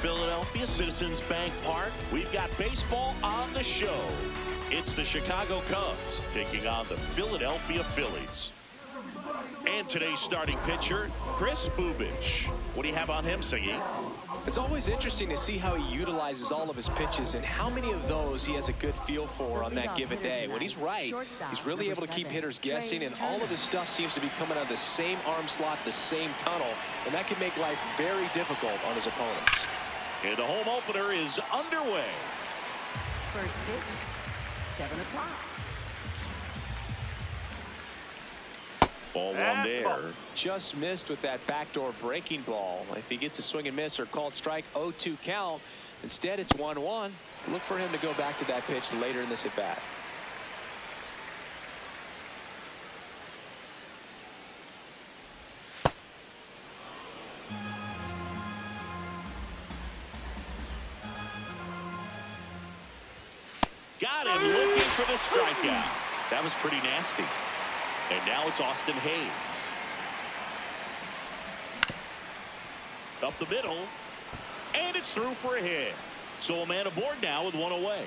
Philadelphia, Citizens Bank Park. We've got baseball on the show. It's the Chicago Cubs taking on the Philadelphia Phillies. And today's starting pitcher, Kris Bubic. What do you have on him, Siggy? It's always interesting to see how he utilizes all of his pitches and how many of those he has a good feel for on that given day. When he's right, he's really able to keep hitters guessing, and all of his stuff seems to be coming out of the same arm slot, the same tunnel, and that can make life very difficult on his opponents. And the home opener is underway. First pitch, 7 o'clock. Ball one there. Just missed with that backdoor breaking ball. If he gets a swing and miss or called strike, 0-2 count. Instead, it's 1-1. Look for him to go back to that pitch later in this at bat. Got him looking for the strikeout. That was pretty nasty. And now it's Austin Hayes. Up the middle. And it's through for a hit. So a man aboard now with one away.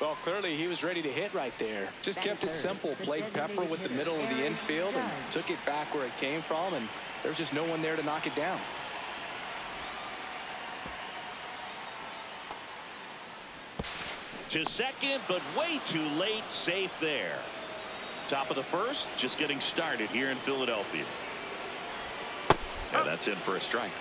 Well, clearly he was ready to hit right there. Just kept it simple. Played pepper with the middle of the infield and took it back where it came from. And there's just no one there to knock it down. To second, but way too late. Safe there. Top of the first, just getting started here in Philadelphia. And that's in for a strike.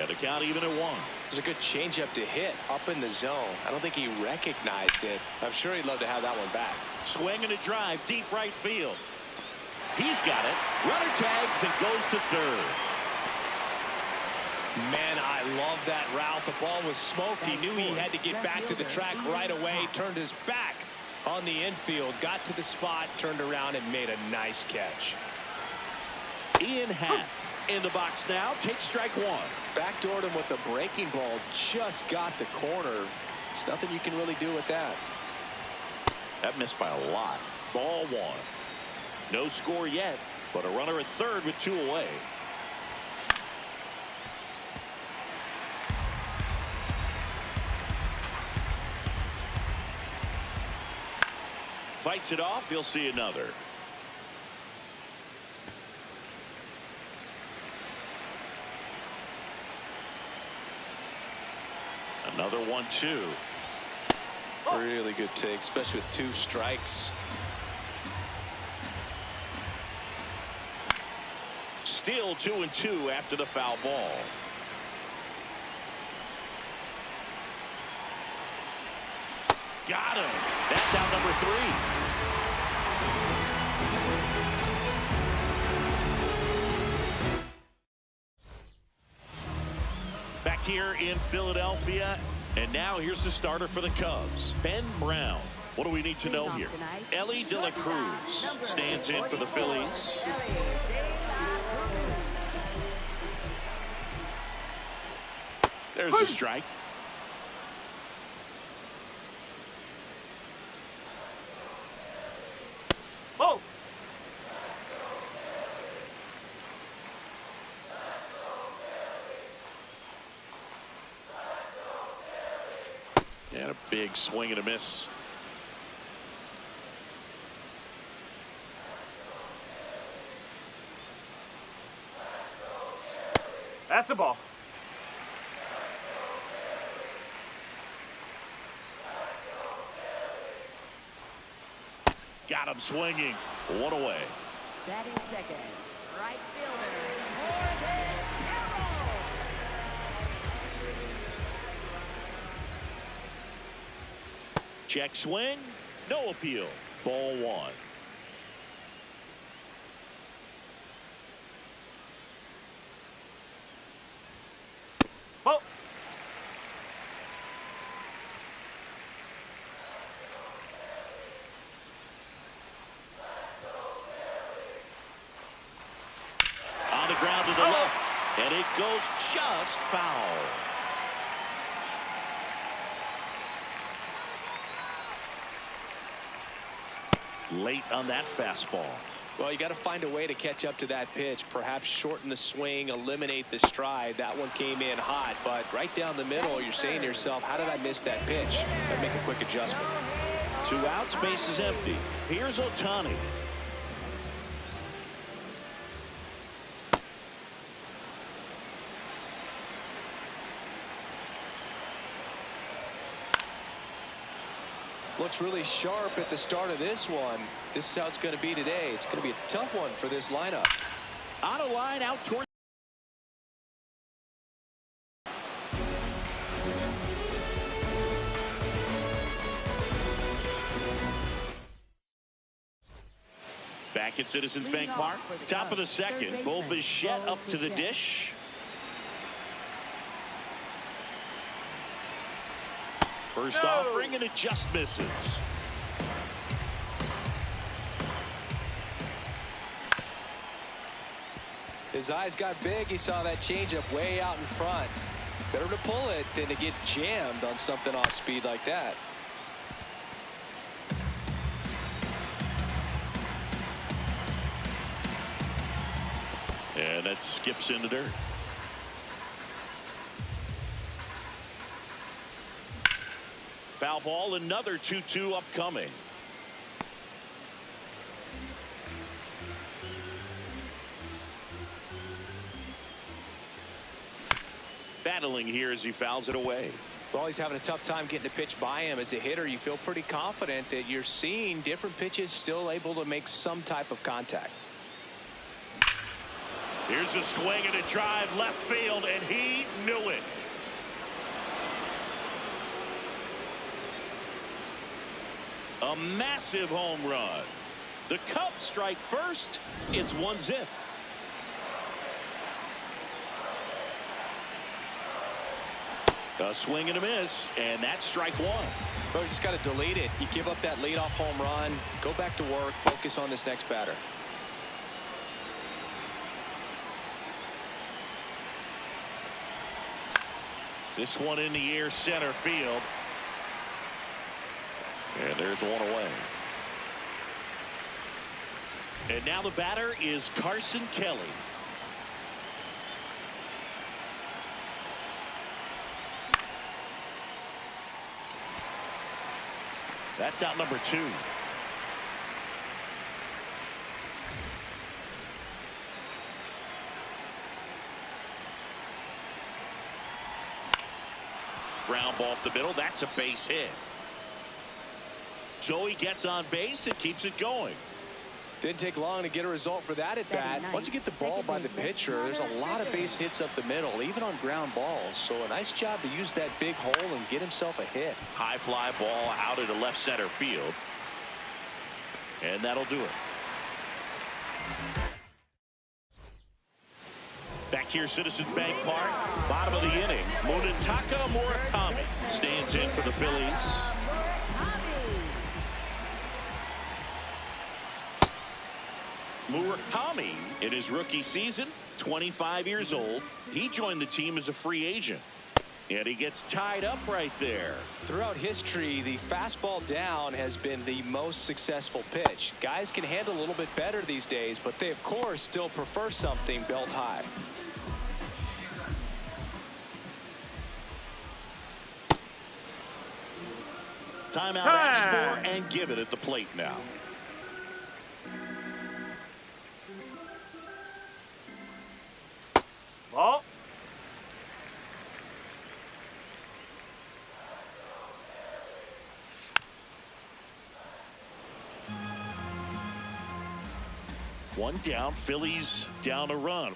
And the count even at 1. It's a good changeup to hit up in the zone. I don't think he recognized it. I'm sure he'd love to have that one back. Swing and a drive, deep right field. He's got it. Runner tags and goes to third. Man, I love that route. The ball was smoked. He knew he had to get back to the track right away. Turned his back on the infield. Got to the spot, turned around, and made a nice catch. Ian Happ in the box now. Takes strike 1. Backdoored him with the breaking ball. Just got the corner. There's nothing you can really do with that. That missed by a lot. Ball 1. No score yet, but a runner at third with 2 away. Fights it off. He'll see another. Another 1-2. Really good take, especially with 2 strikes. Still 2-2 after the foul ball. Got him. That's out number 3. Back here in Philadelphia, and now here's the starter for the Cubs, Ben Brown. What do we need to know here? Ellie De La Cruz stands in for the Phillies. There's a strike. a big swing and a miss. That's a ball. Got him swinging. One away. Batting second, right fielder, Morgan Carroll. Check swing. No appeal. Ball one. Ball. On the ground to the left. And it goes just foul. Late on that fastball. Well, you got to find a way to catch up to that pitch. Perhaps shorten the swing, eliminate the stride. That one came in hot, but right down the middle, you're saying to yourself, how did I miss that pitch? Got to make a quick adjustment. 2 outs, base is empty. Here's Ohtani. Looks really sharp at the start of this one. This is how it's going to be today. It's going to be a tough one for this lineup. On a line out toward. Back at Citizens Bank Park. Top of the second. Bo Bichette up to the dish. First offering, and it just misses. His eyes got big. He saw that changeup way out in front. Better to pull it than to get jammed on something off speed like that. And that skips into dirt. Foul ball, another 2-2 upcoming. Battling here as he fouls it away. Well, he's having a tough time getting a pitch by him. As a hitter, you feel pretty confident that you're seeing different pitches still able to make some type of contact. Here's a swing and a drive left field, and he knew it. A massive home run. The Cubs strike first. It's 1-0. A swing and a miss, and that's strike one. Bro, you just got to delete it. You give up that leadoff home run, go back to work, focus on this next batter. This one in the air, center field. And there's one away. And now the batter is Carson Kelly. That's out number 2. Ground ball up the middle. That's a base hit. Joey gets on base and keeps it going. Didn't take long to get a result for that at bat. Once you get the ball by the pitcher, there's a lot of base hits up the middle, even on ground balls. So a nice job to use that big hole and get himself a hit. High fly ball out into left center field. And that'll do it. Back here, Citizens Bank Park, bottom of the inning. Munetaka Murakami stands in for the Phillies. Murakami, in his rookie season, 25 years old. He joined the team as a free agent. And he gets tied up right there. Throughout history, the fastball down has been the most successful pitch. Guys can handle a little bit better these days, but they, of course, still prefer something belt high. Timeout asked for, and give it at the plate now. Ball. One down, Phillies down a run.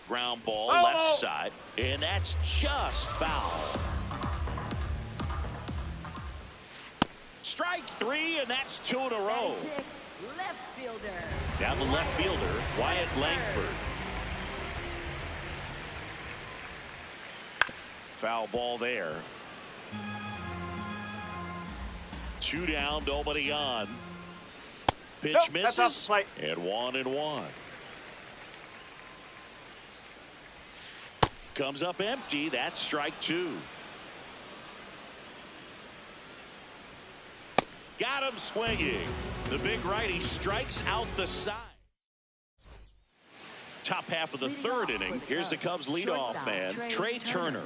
Ground ball, oh, left side, and that's just foul. Strike three, and that's 2 in a row. Left fielder. Down the left fielder, Wyatt Langford. Foul ball there. 2 down, nobody on. Pitch nope, that's off the misses, plate. and 1-1. Comes up empty. That's strike 2. Got him swinging. The big righty strikes out the side. Top half of the third inning. Here's the Cubs leadoff man, Trey Turner.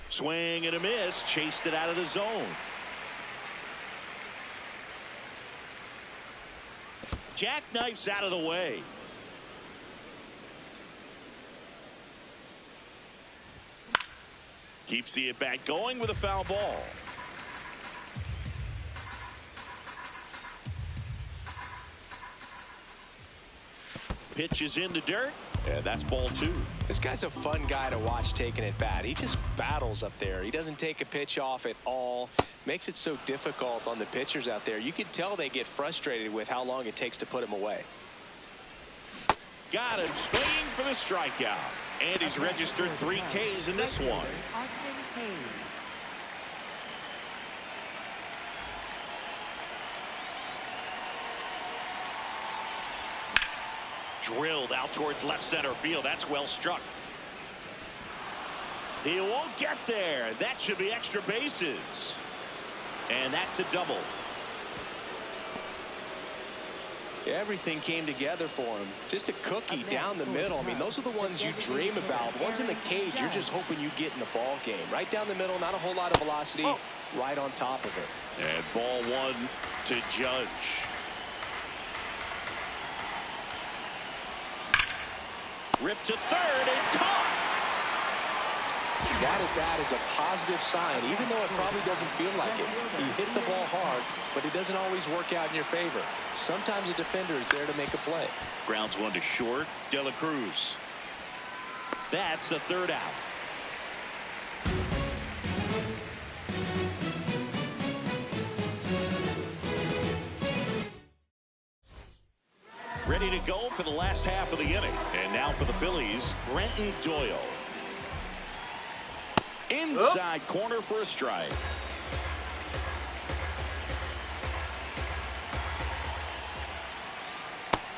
Swing and a miss. Chased it out of the zone. Jackknifes out of the way. Keeps the at-bat going with a foul ball. Pitch is in the dirt, and that's ball 2. This guy's a fun guy to watch taking at bat. He just battles up there. He doesn't take a pitch off at all. Makes it so difficult on the pitchers out there. You can tell they get frustrated with how long it takes to put him away. Got him swinging for the strikeout. And he's registered 3 Ks in this one. Drilled out towards left center field. That's well struck. He won't get there. That should be extra bases. And that's a double. Everything came together for him. Just a cookie down the middle. I mean, those are the ones you dream about. The ones in the cage, you're just hoping you get in the ball game. Right down the middle, not a whole lot of velocity, right on top of it. And ball 1 to Judge. Ripped to third and caught. That at bat is a positive sign, even though it probably doesn't feel like it. He hit the ball hard, but it doesn't always work out in your favor. Sometimes a defender is there to make a play. Grounds 1 to short. De La Cruz. That's the third out. Ready to go for the last half of the inning. And now for the Phillies, Brenton Doyle. Inside corner for a strike.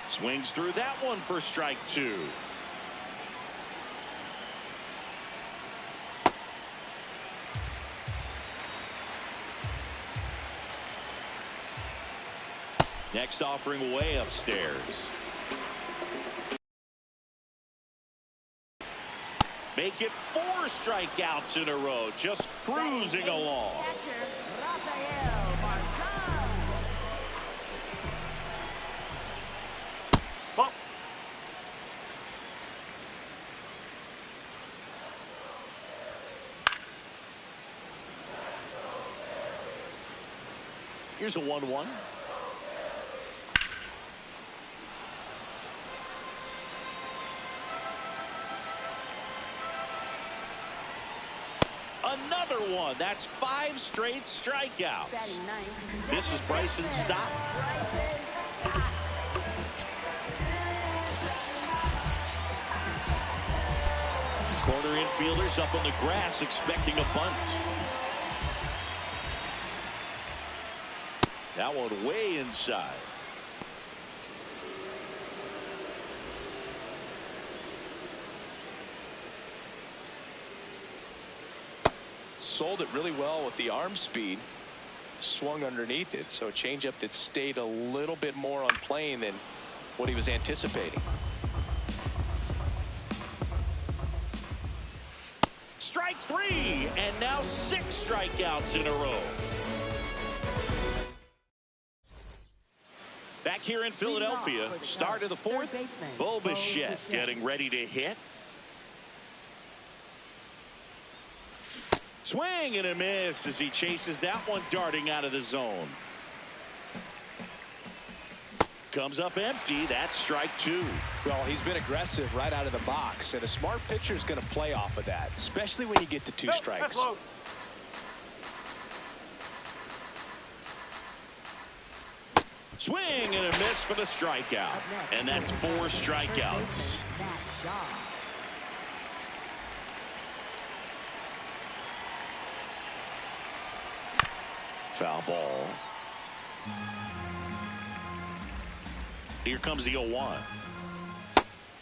Swings through that one for strike 2. Next offering way upstairs. Make it 4 strikeouts in a row. Just cruising along. Ball. Here's a 1-1. Another one. That's 5 straight strikeouts. This is Bryson Stott. Corner infielders up on the grass expecting a bunt. That one way inside. Sold it really well with the arm speed. Swung underneath it, so a changeup that stayed a little bit more on plane than what he was anticipating. 3, and now 6 strikeouts in a row. Back here in Philadelphia, start of the 4th, Bo Bichette getting ready to hit. Swing and a miss as he chases that one darting out of the zone. Comes up empty. That's strike 2. Well, he's been aggressive right out of the box, and a smart pitcher is going to play off of that, especially when you get to 2 strikes. Swing and a miss for the strikeout. And that's 4 strikeouts. Foul ball. Here comes the 0-1.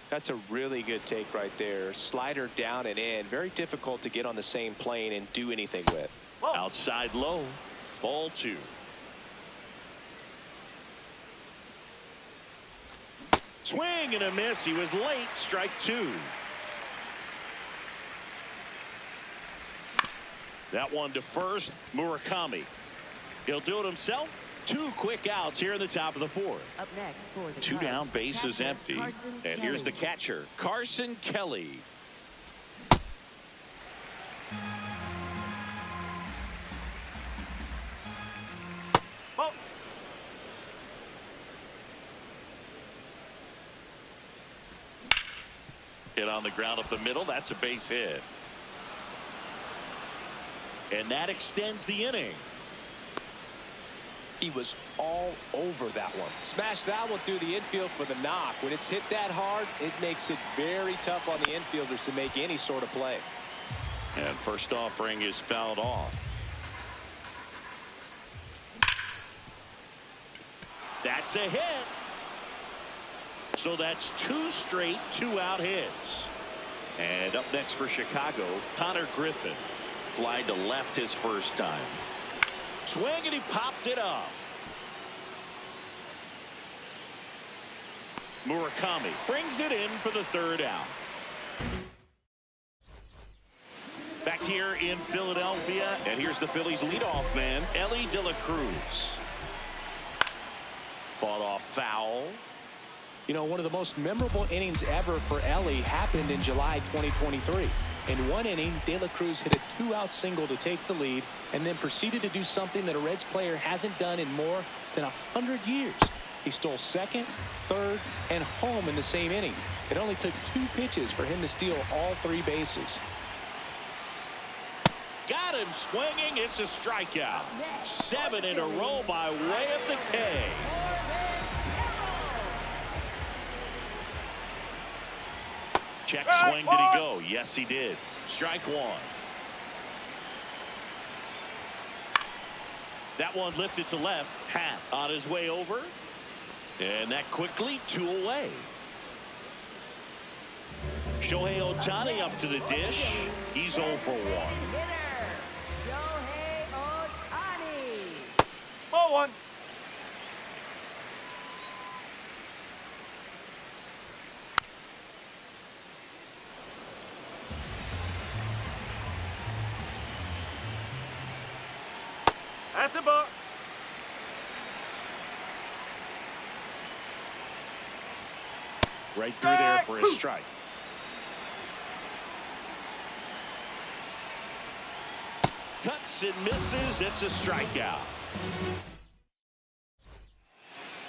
That's a really good take right there. Slider down and in. Very difficult to get on the same plane and do anything with. Outside low. Ball 2. Swing and a miss. He was late. Strike 2. That one to first. Murakami. He'll do it himself. 2 quick outs here in the top of the 4th. Up next for the 2 down, Cubs, bases catcher, empty. Carson And here's the Kelly. catcher, Carson Kelly. Hit on the ground up the middle. That's a base hit. And that extends the inning. He was all over that one. Smashed that one through the infield for the knock. When it's hit that hard, it makes it very tough on the infielders to make any sort of play. And first offering is fouled off. That's a hit. So that's 2 straight 2-out hits. And up next for Chicago, Connor Griffin. Fly to left his first time. Swing and he popped it up. Murakami brings it in for the 3rd out. Back here in Philadelphia, and here's the Phillies leadoff man, Elly De La Cruz. Fought off foul. You know, one of the most memorable innings ever for Elly happened in July 2023. In one inning, De La Cruz hit a 2-out single to take the lead and then proceeded to do something that a Reds player hasn't done in more than 100 years. He stole second, third, and home in the same inning. It only took 2 pitches for him to steal all 3 bases. Got him swinging. It's a strikeout. 7 in a row by way of the K. Check swing. Did he go? Yes, he did. Strike 1. That one lifted to left. Pat on his way over. And that quickly 2 away. Shohei Ohtani up to the dish. He's 0 for 1. Shohei Ohtani. Ball 1. That's a ball. Right through there for a strike. Cuts and misses. It's a strikeout.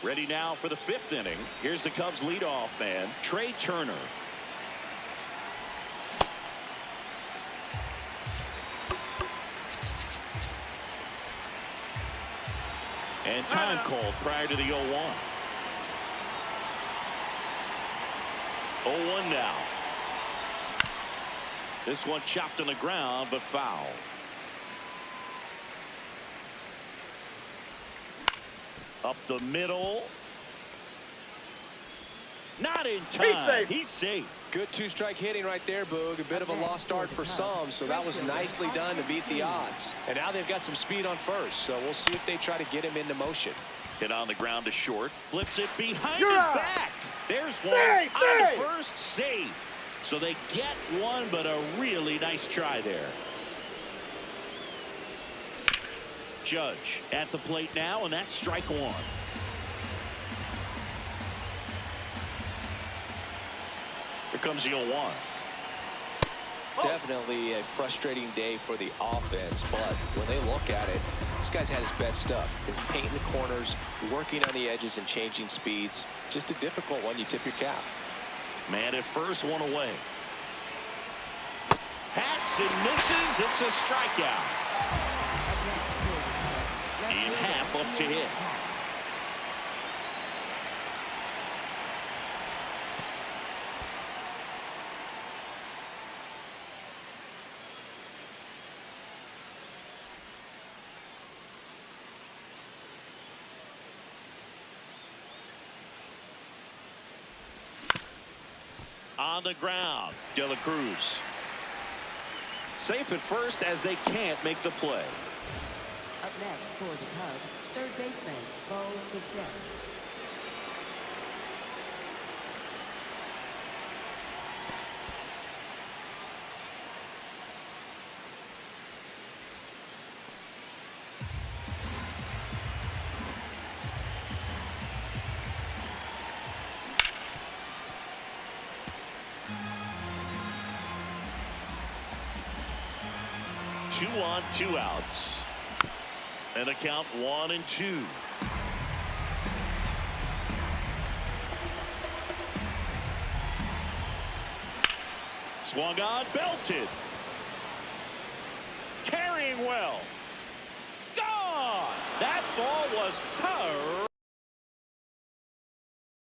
Ready now for the 5th inning. Here's the Cubs leadoff man, Trey Turner. And time called prior to the 0-1. 0-1 now. This one chopped on the ground, but foul. Up the middle. Not in time. He's safe. Good 2-strike hitting right there, Boog. A bit of a lost start for some, so that was nicely done to beat the odds. And now they've got some speed on first, so we'll see if they try to get him into motion. Hit on the ground to short. Flips it behind his back. There's one on the first. Save. So they get one, but a really nice try there. Judge at the plate now, and that's strike one. Here comes the 0-1. Definitely a frustrating day for the offense, but when they look at it, this guy's had his best stuff. Been painting the corners, working on the edges, and changing speeds. Just a difficult one. You tip your cap. Man at first, one away. Hacks and misses. It's a strikeout. In half up to hit. On the ground, De La Cruz. Safe at first as they can't make the play. Up next for the Cubs, third baseman, Bo Bichette. 2 on, 2 outs. And a count 1-2. Swung on, belted. Carrying well. Gone! That ball was hurt.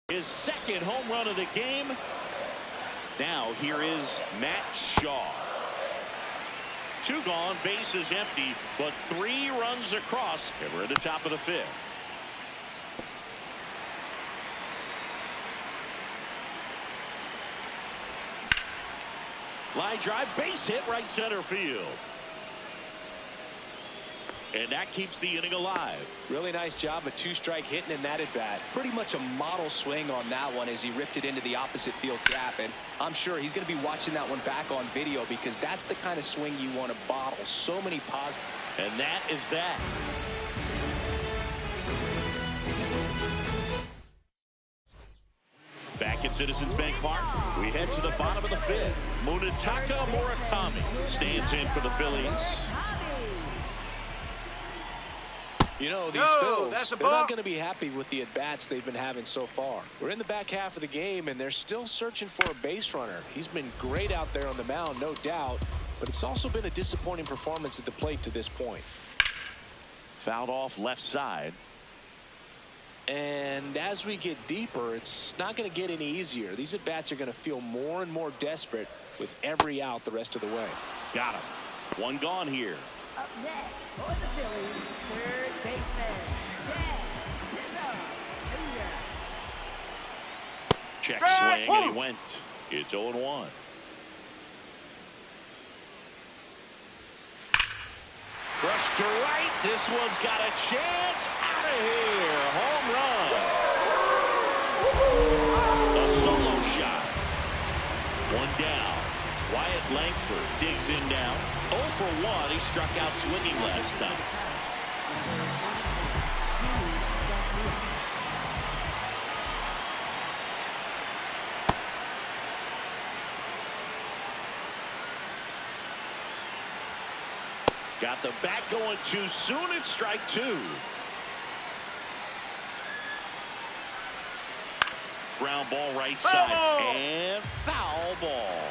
His second home run of the game. Now here is Matt Shaw. 2 gone, bases empty, but 3 runs across, and we're at the top of the 5th. Line drive, base hit, right center field. And that keeps the inning alive. Really nice job, a 2-strike hitting in that at bat. Pretty much a model swing on that one as he ripped it into the opposite field gap. And I'm sure he's going to be watching that one back on video because that's the kind of swing you want to bottle. So many positives. And that is that. Back at Citizens Bank Park, we head to the bottom of the 5th. Munetaka Murakami stands in for the Phillies. You know, these Phils, they're not going to be happy with the at-bats they've been having so far. We're in the back half of the game, and they're still searching for a base runner. He's been great out there on the mound, no doubt, but it's also been a disappointing performance at the plate to this point. Fouled off left side. And as we get deeper, it's not going to get any easier. These at-bats are going to feel more and more desperate with every out the rest of the way. Got him. 1 gone here. Up next for the Phillies, third baseman, Check swing, and he went. It's 0-1. Brush to right. This one's got a chance. Out of here. Home run. A solo shot. 1 down. Wyatt Langford digs in down. 0 for 1. He struck out swinging last time. Got the bat going too soon. It's strike 2. Ground ball right side. And foul ball.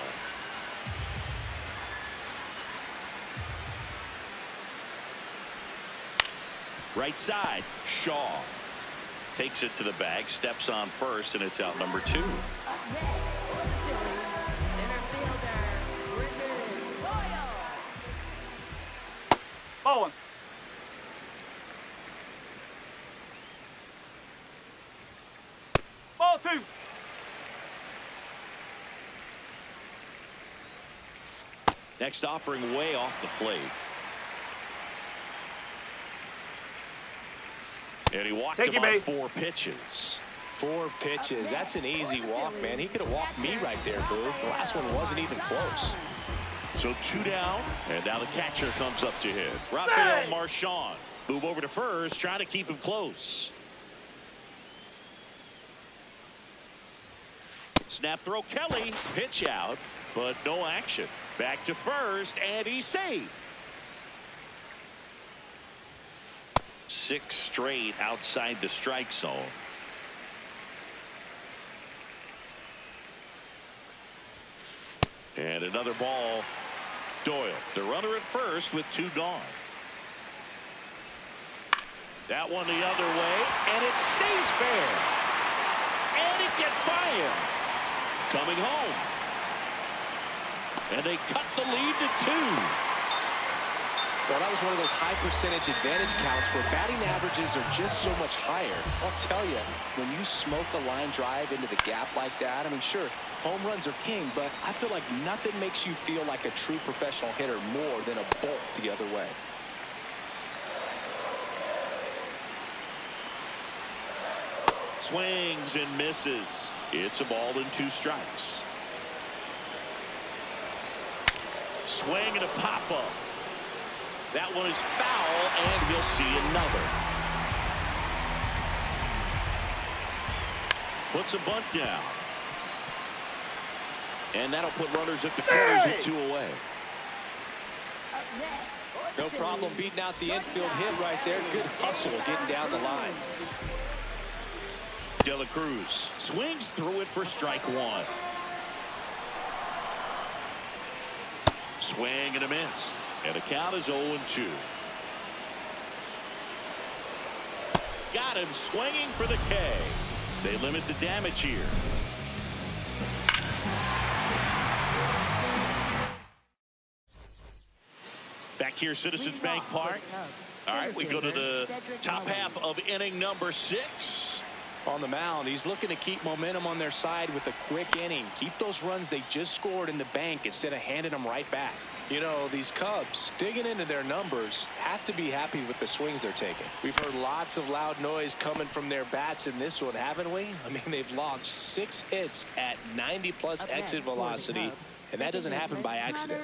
Right side, Shaw takes it to the bag, steps on first, and it's out number 2. Ball 1. Ball 2. Next offering way off the plate. And he walked him on 4 pitches. 4 pitches. That's an easy walk, man. He could have walked me right there, Boo. The last one wasn't even close. So 2 down, and now the catcher comes up to hit. Rafael Marchand. Move over to first, trying to keep him close. Snap throw, Kelly. Pitch out, but no action. Back to first, and he's safe. 6 straight outside the strike zone. And another ball. Doyle, the runner at first with 2 gone. That one the other way, and it stays fair. And it gets by him. Coming home. And they cut the lead to 2. Well, that was one of those high percentage advantage counts where batting averages are just so much higher. I'll tell you, when you smoke a line drive into the gap like that, I mean, sure, home runs are king, but I feel like nothing makes you feel like a true professional hitter more than a bolt the other way. Swings and misses. It's a ball and 2 strikes. Swing and a pop-up. That one is foul, and he'll see another. Puts a bunt down. And that'll put runners at the corners with 2 away. No problem beating out the infield hit right there. Good hustle getting down the line. De La Cruz swings through it for strike 1. Swing and a miss. And the count is 0-2. Got him swinging for the K. They limit the damage here. Back here, Citizens Bank Park. All right, we go to the top half of inning number 6. On the mound, he's looking to keep momentum on their side with a quick inning. Keep those runs they just scored in the bank instead of handing them right back. You know, these Cubs, digging into their numbers, have to be happy with the swings they're taking. We've heard lots of loud noise coming from their bats in this one, haven't we? I mean, they've launched 6 hits at 90+ exit velocity, and that doesn't happen by accident.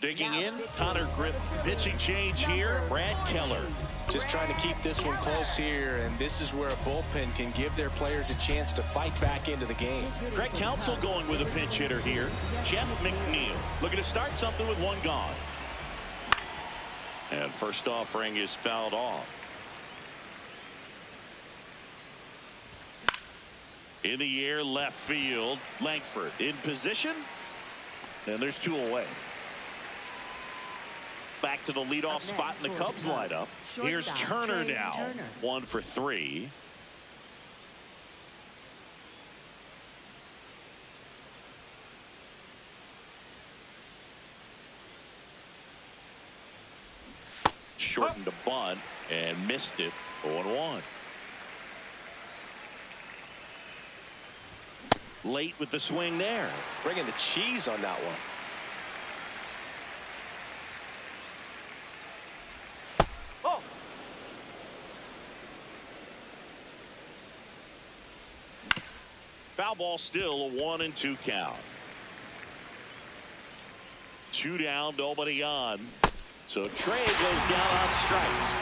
Digging in, Connor Griffin. Pitching change here, Brad Keller. Just trying to keep this one close here, and this is where a bullpen can give their players a chance to fight back into the game. Craig Counsell going with a pinch hitter here. Jeff McNeil looking to start something with 1 gone. And first offering is fouled off. In the air, left field. Langford in position. And there's 2 away. Back to the leadoff spot in the Cubs lineup. Here's Turner now. 1 for 3. Shortened a bunt and missed it. 0-1. Late with the swing there. Bringing the cheese on that one. Foul ball, still a 1-2 count. 2 down, nobody on. So Trey goes down on strikes.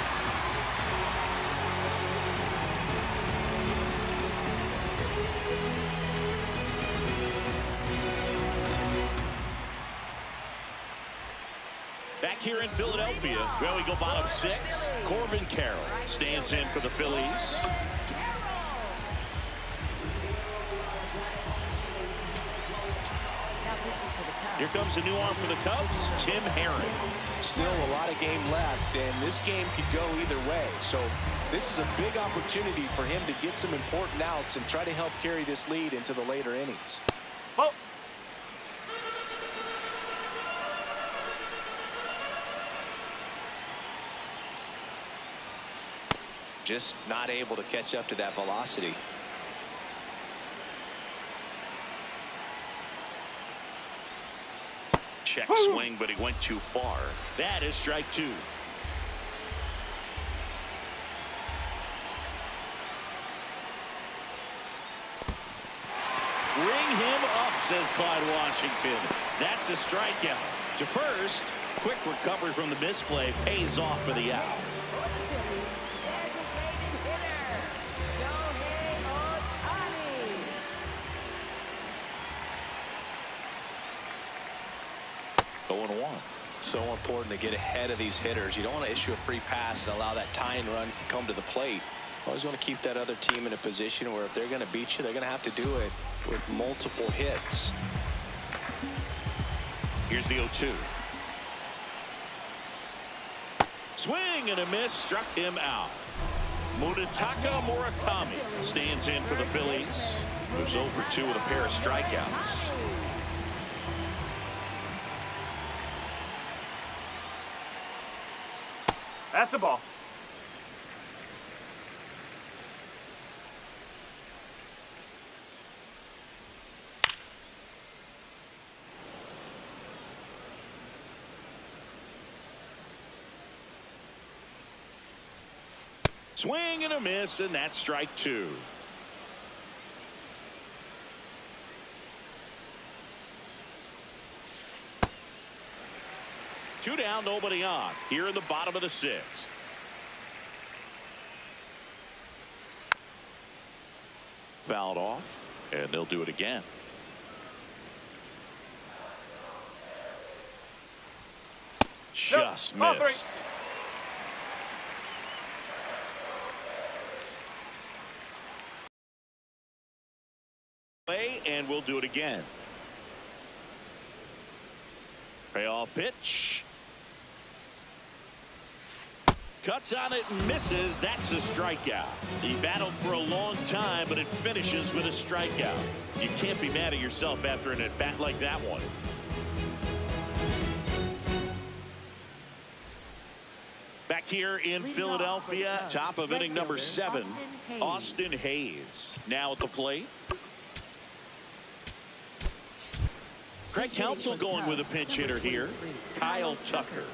Back here in Philadelphia, where we go bottom 6. Corbin Carroll stands in for the Phillies. Here comes a new arm for the Cubs, Tim Herron. Still a lot of game left, and this game could go either way. So this is a big opportunity for him to get some important outs and try to help carry this lead into the later innings. Oh. Just not able to catch up to that velocity. Check swing, but he went too far. That is strike 2. Ring him up, says Clyde Washington. That's a strikeout. To first, quick recovery from the misplay pays off for the out. So important to get ahead of these hitters. You don't want to issue a free pass and allow that tying run to come to the plate. Always want to keep that other team in a position where if they're going to beat you, they're going to have to do it with multiple hits. Here's the 0-2. Swing and a miss, struck him out. Munetaka Murakami stands in for the Phillies. Moves over 2 with a pair of strikeouts. That's a ball. Swing and a miss, and that's strike 2. Two down, nobody on. Here in the bottom of the 6th. Fouled off, and they'll do it again. Just missed. And we'll do it again. Payoff pitch. Cuts on it and misses. That's a strikeout. He battled for a long time, but it finishes with a strikeout. You can't be mad at yourself after an at-bat like that one. Back here in Philadelphia, top of inning number 7, Austin Hayes. Now at the plate. Craig Counsell going with a pinch hitter here, Kyle Tucker.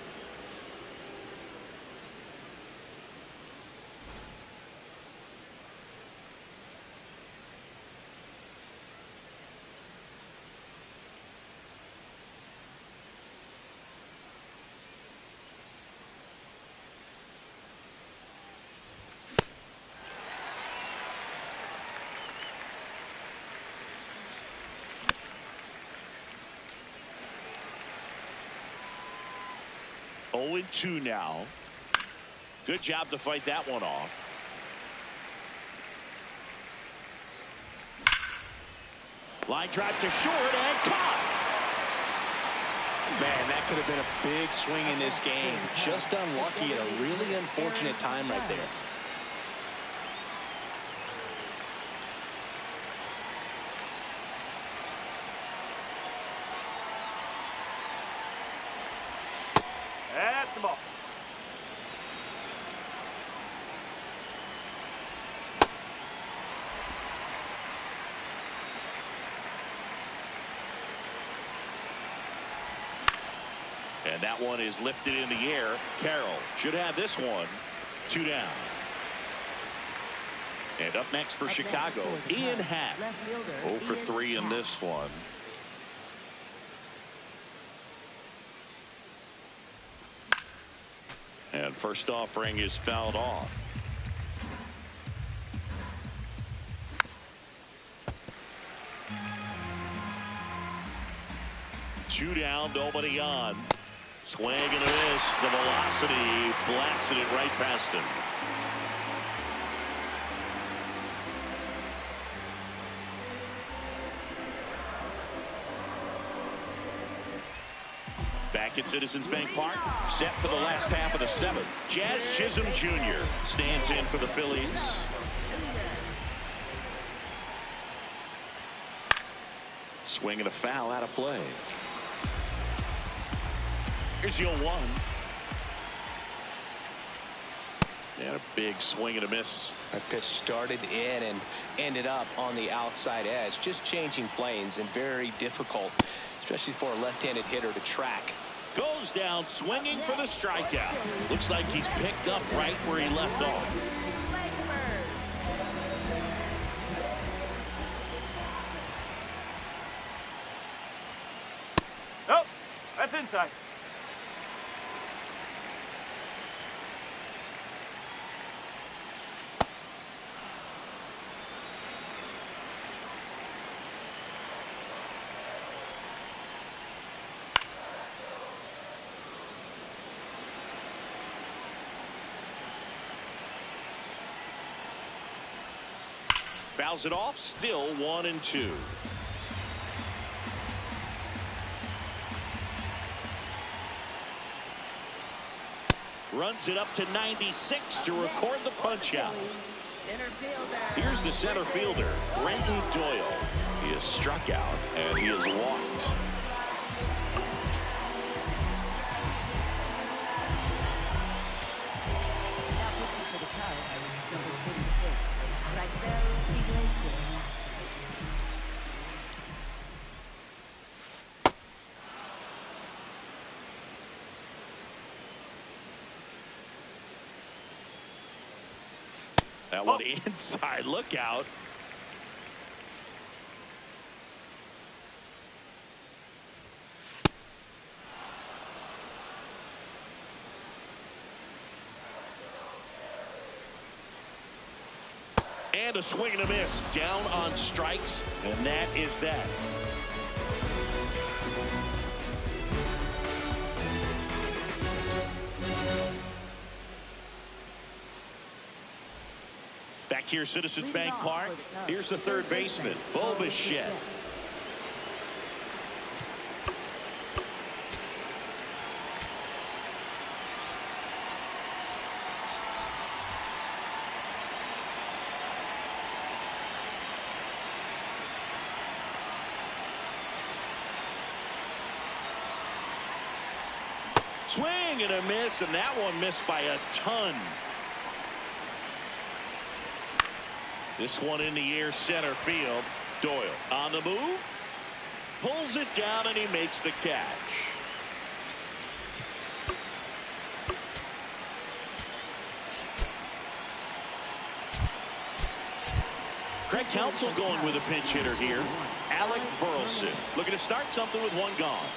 Oh, 0-2 now. Good job to fight that one off. Line drive to short and caught. Man, that could have been a big swing in this game. Just unlucky at a really unfortunate time right there. That's the ball. And that one is lifted in the air. Carroll should have this one. 2 down. And up next for Chicago, Ian Happ. 0 for 3 in this one. And first offering is fouled off. Two down, nobody on. Swing and a miss. The velocity blasted it right past him. Back at Citizens Bank Park, set for the last half of the 7th. Jazz Chisholm Jr. stands in for the Phillies. Swing and a foul out of play. Here's the 0-1. And a big swing and a miss. That pitch started in and ended up on the outside edge. Just changing planes and very difficult, especially for a left-handed hitter to track. Goes down swinging for the strikeout. Looks like he's picked up right where he left off. Oh, that's inside. Fouls it off, still 1-2. Runs it up to 96 to record the punch out. Here's the center fielder, Brenton Doyle. He is struck out and he is walked. That one inside. Look out. And a swing and a miss. Down on strikes. And that is that. Back here, Citizens Bank Park. Here's the third baseman, Brezi'sGreatestadventures. Swing and a miss, and that one missed by a ton. This one in the air, center field. Doyle on the move. Pulls it down and he makes the catch. Craig Counsell going with a pinch hitter here. Alec Burleson looking to start something with one gone.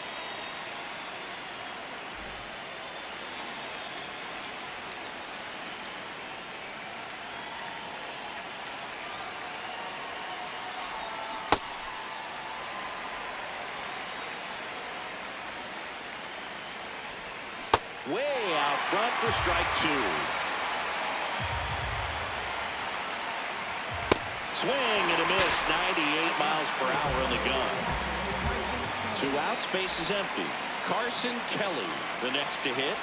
Way out front for strike two. Swing and a miss. 98 miles per hour in the gun. 2 outs, base is empty. Carson Kelly, the next to hit.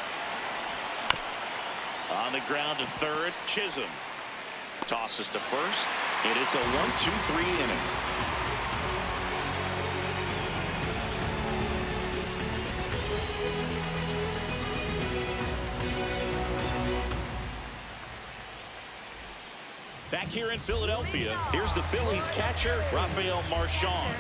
On the ground to third, Chisholm. Tosses to first, and it's a 1-2-3 inning. Back here in Philadelphia, here's the Phillies catcher, Rafael Marchand.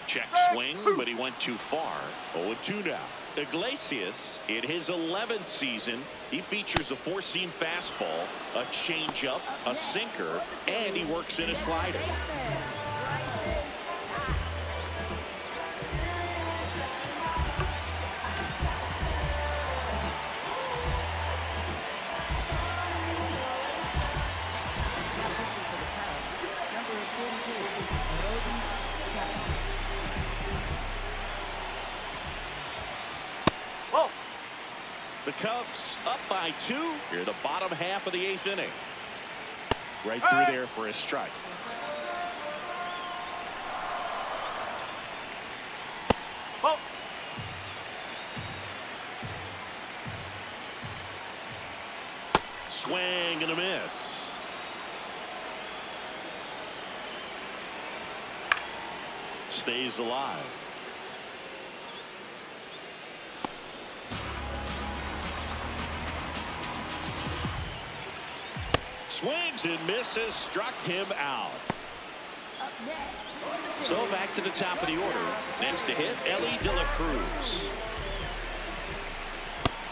Check swing, but he went too far. 0-2 now. Iglesias, in his 11th season, he features a 4-seam fastball, a changeup, a sinker, and he works in a slider. The Cubs up by 2 here, the bottom half of the 8th inning. Right through there for a strike. Oh. Swing and a miss. stays alive. Swings and misses, struck him out. So back to the top of the order. Next to hit, Ellie De La Cruz.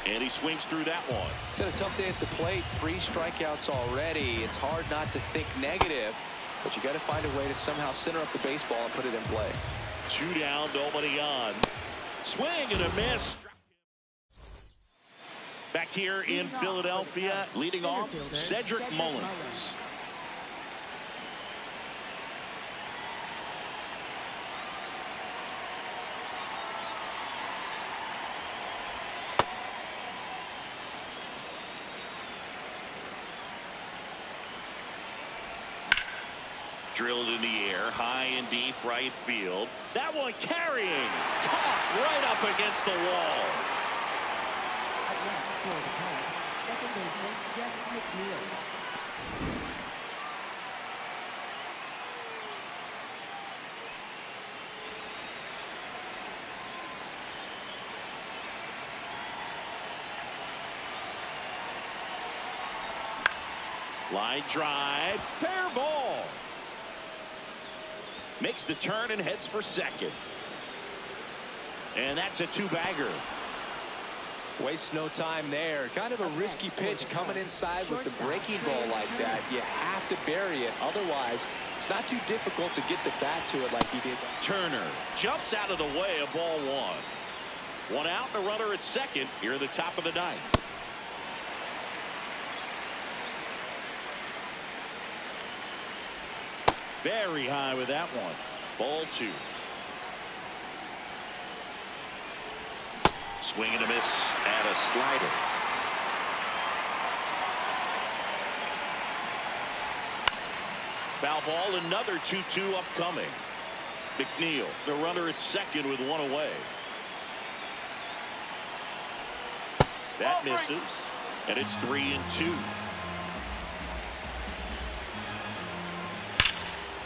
And he swings through that one. He's had a tough day at the plate. 3 strikeouts already. It's hard not to think negative, but you got to find a way to somehow center up the baseball and put it in play. 2 down, nobody on. Swing and a miss. Back here in Philadelphia, leading off, Cedric Mullins. Drilled in the air, high and deep right field. That one carrying, caught right up against the wall. Second baseman, Jeff McNeil. Line drive, fair ball. Makes the turn and heads for second. And that's a 2-bagger. Wastes no time there. Kind of a risky pitch coming inside with the breaking ball like that. You have to bury it. Otherwise, it's not too difficult to get the bat to it like he did. Turner jumps out of the way of ball 1. 1 out and a runner at second here at the top of the 9th. Very high with that one. Ball 2. Swing and a miss and a slider. Foul ball, another 2-2 upcoming. McNeil, the runner at second with 1 away. That misses, and it's 3-2.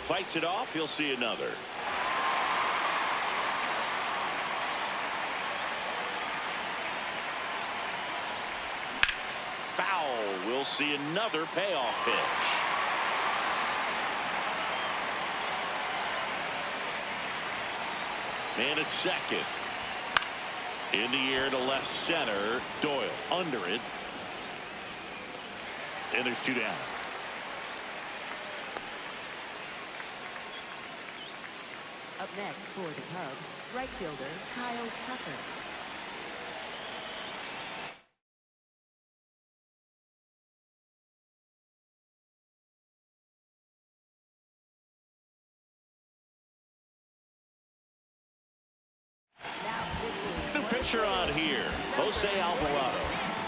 Fights it off, he'll see another. Foul, we'll see another payoff pitch. Man at second. In the air to left center. Doyle under it. And there's 2 down. Up next for the Cubs, right fielder Kyle Tucker. New pitcher on here, Jose Alvarado.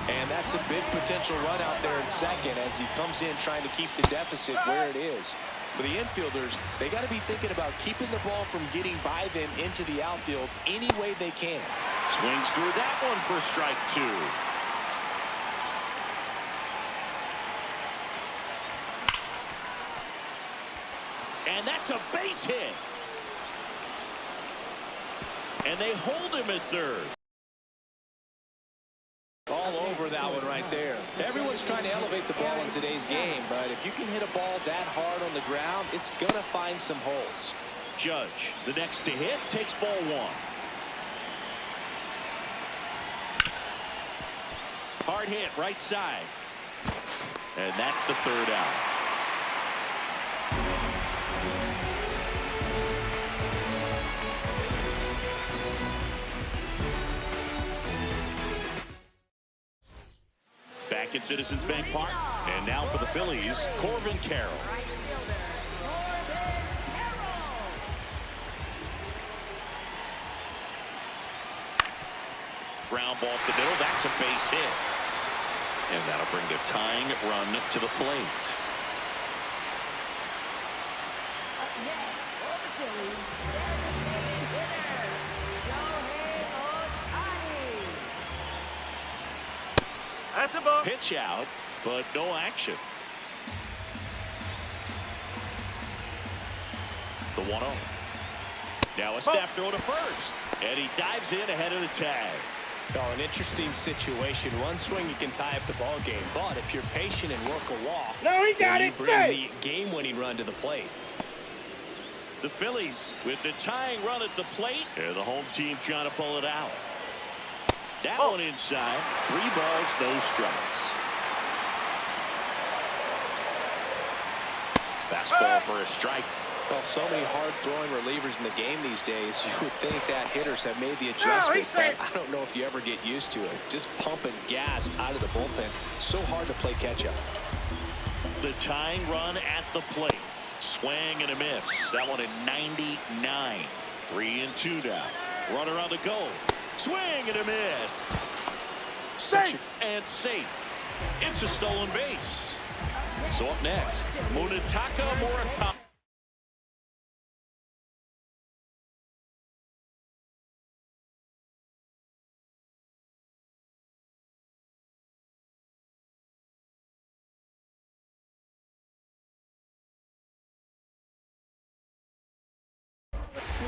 And that's a big potential run out there in second as he comes in trying to keep the deficit where it is. For the infielders, they got to be thinking about keeping the ball from getting by them into the outfield any way they can. Swings through that one for strike 2. And that's a base hit. And they hold him at third. All over that one right there. Everyone's trying to elevate the ball in today's game, but if you can hit a ball that hard on the ground, it's going to find some holes. Judge, the next to hit, takes ball 1. Hard hit, right side. And that's the 3rd out. Back at Citizens Bank Park. And now for the Phillies, Corbin Carroll. Ground ball up the middle. That's a base hit. And that'll bring the tying run to the plate. Up next for the Phillies, designated hitter, Shohei Ohtani. That's a ball. Pitch out, but no action. The 1-0. Now a snap throw to first. And he dives in ahead of the tag. Oh, an interesting situation. One swing, you can tie up the ball game. But if you're patient and work a walk, No, he got you it. bring the game-winning run to the plate. The Phillies with the tying run at the plate. And the home team trying to pull it out. That one inside. 3 balls, no strikes. Fastball for a strike. Well, so many hard-throwing relievers in the game these days. You would think that hitters have made the adjustment, but I don't know if you ever get used to it. Just pumping gas out of the bullpen. So hard to play catch-up. The tying run at the plate. Swing and a miss. That one at 99. 3-2 now. Runner on the go. Swing and a miss. Safe. And safe. It's a stolen base. So up next, Munetaka Murakami.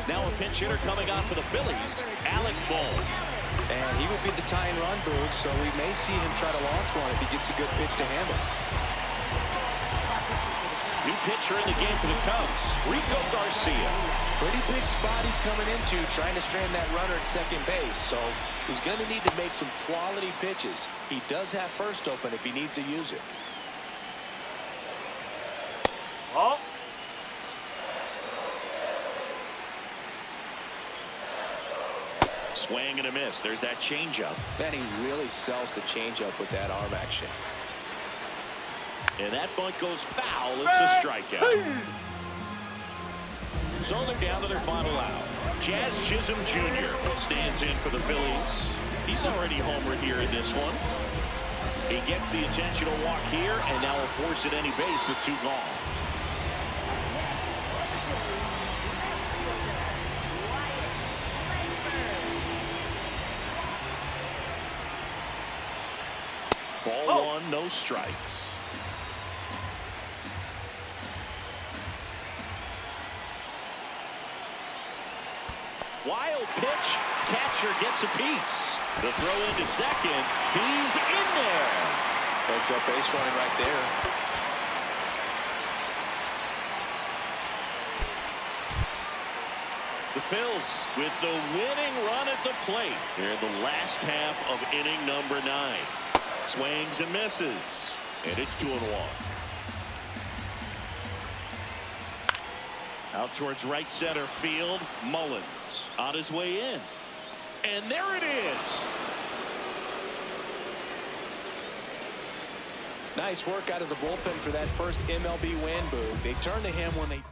Now a pinch hitter coming on for the Phillies, Alec Bohm. And he would be the tying run, Boog, so we may see him try to launch one if he gets a good pitch to handle. New pitcher in the game for the Cubs, Rico Garcia. Pretty big spot he's coming into, trying to strand that runner at second base. So he's going to need to make some quality pitches. He does have first open if he needs to use it. Oh. Swing and a miss. There's that changeup. Man, he really sells the changeup with that arm action. And that bunt goes foul. It's a strikeout. So they're down to their final out. Jazz Chisholm Jr. stands in for the Phillies. He's already homered here in this one. He gets the intentional walk here, and now will force at any base with 2 gone. Ball 1, no strikes. Wild pitch. Catcher gets a piece. The throw into second. He's in there. That's a base running right there. The Phils with the winning run at the plate. They're in the last half of inning number 9. Swings and misses. And it's 2-1. Out towards right center field. Mullins on his way in. And there it is. Nice work out of the bullpen for that first MLB win, Boog. They turned to him when they did.